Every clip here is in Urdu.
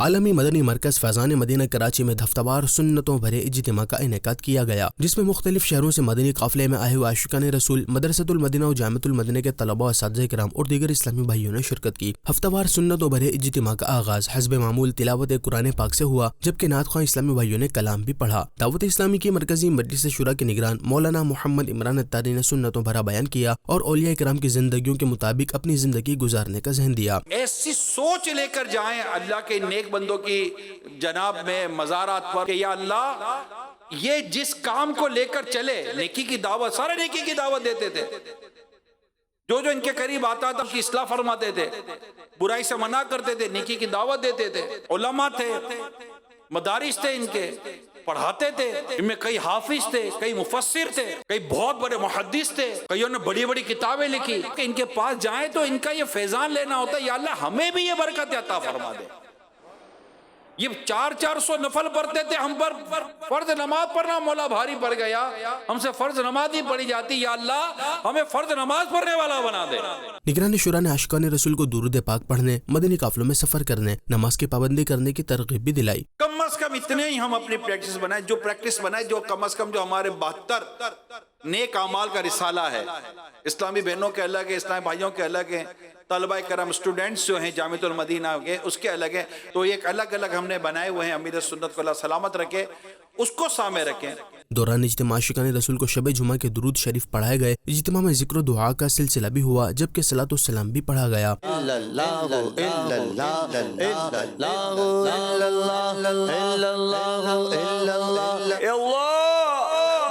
عالمی مدنی مرکز فیضان مدینہ کراچی میں ہفتہ وار سنتوں بھرے اجتماع کا انعقاد کیا گیا، جس میں مختلف شہروں سے مدنی قافلے میں آئے ہوئے عاشقان رسول، مدرسۃ المدینہ و جامعۃ المدینہ کے طلباء و اساتذہ کرام اور دیگر اسلامی بھائیوں نے شرکت کی۔ ہفتہ وار سنتوں بھرے اجتماع کا آغاز حسب معمول تلاوت قرآن پاک سے ہوا، جبکہ نعت خواں اسلامی بھائیوں نے کلام بھی پڑھا۔ دعوت اسلامی کی مرکزی مجلس شورا کے نگران مولانا محمد عمران اتاری نے سنتوں بھرا بیان کیا اور اولیاء کرام کی زندگیوں کے مطابق اپنی زندگی گزارنے کا ذہن دیا۔ ایسی سوچ لے کر جائیں اللہ کے نیک بندوں کی جناب میں مزارات پر کہ یا اللہ یہ جس کام کو لے کر چلے، نیکی کی دعوت، سارے نیکی کی دعوت دیتے تھے، جو ان کے قریب آتا تھا اس کی اصلاح فرماتے تھے، برائی سے منع کرتے تھے، نیکی کی دعوت دیتے تھے، علماء تھے، مدارس تھے، ان کے پڑھاتے تھے، ان میں کئی حافظ تھے، کئی مفسر تھے، کئی بہت بڑے محدث تھے، کئیوں نے بڑی بڑی کتابیں لکھی کہ ان کے پاس جائیں تو ان کا یہ فیضان لینا ہوتا ہے، یا اللہ ہمیں بھی یہ برکت عطا فرما دے۔ یہ 400 نفل پڑھتے تھے، ہم پر فرض نماز پڑھنا مولا بھاری پڑ گیا، ہم سے فرض نماز ہی پڑھی جاتی، یا اللہ ہمیں فرض نماز پڑھنے والا بنا دے۔ نگران شورا نے عاشقان رسول کو درود پاک پڑھنے، مدنی قافلوں میں سفر کرنے، نماز کی پابندی کرنے کی ترغیب بھی دلائی۔ کم از کم اتنے ہی ہم اپنی پریکٹس بنائیں جو کم از کم جو ہمارے 72 نیک اعمال کا رسالہ ہے، اسلامی بہنوں کے الگ ہے، اسلامی بھائیوں کے الگ ہیں، طلبہ کرام اسٹوڈنٹس جو ہیں جامعۃ المدینہ کے اس کے الگ ہیں، تو ایک الگ الگ ہم نے بنائے ہوئے ہیں۔ امیر سنت کو اللہ سلامت رکھے، اس کو سامنے رکھیں۔ دوران اجتماع عاشقان رسول کو شب جمعہ کے درود شریف پڑھائے گئے۔ اجتماع میں ذکر و دعا کا سلسلہ بھی ہوا، جبکہ صلاۃ والسلام بھی پڑھا گیا۔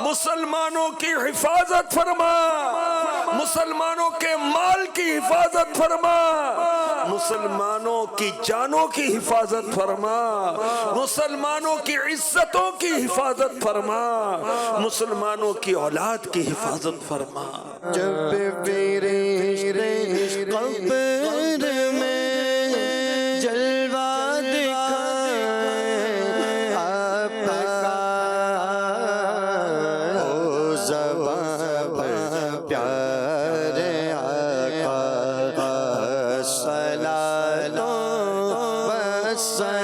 مسلمانوں کی حفاظت فرما، مسلمانوں کے مال کی حفاظت فرما، مسلمانوں کی جانوں کی حفاظت فرما، مسلمانوں کی عزتوں کی حفاظت فرما، مسلمانوں کی اولاد کی حفاظت فرما۔ جب میرے قبر میں جلوہ دکھائے آپ کا، او زبان پیارے آقا، الصلاۃ والسلام۔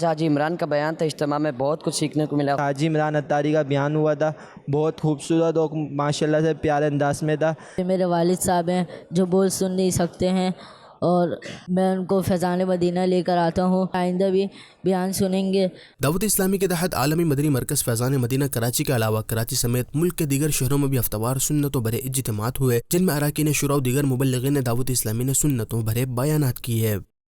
حاجی عمران کا بیان تھا، اجتماع میں بہت کچھ سیکھنے کو ملا۔ حاجی عمران اتاری کا بیان ہوا تھا، بہت خوبصورت اور ماشاءاللہ سے پیارے انداز میں تھا۔ میرے والد صاحب ہیں جو بول سن نہیں سکتے ہیں، اور میں ان کو فیضان مدینہ لے کر آتا ہوں، آئندہ بھی بیان سنیں گے۔ دعوت اسلامی کے تحت عالمی مدنی مرکز فیضان مدینہ کراچی کے علاوہ کراچی سمیت ملک کے دیگر شہروں میں بھی ہفتہ وار سنتوں بھرے اجتماعات ہوئے، جن میں اراکین شورا و دیگر مبلغین دعوت اسلامی نے سنتوں بھرے بیانات کیے۔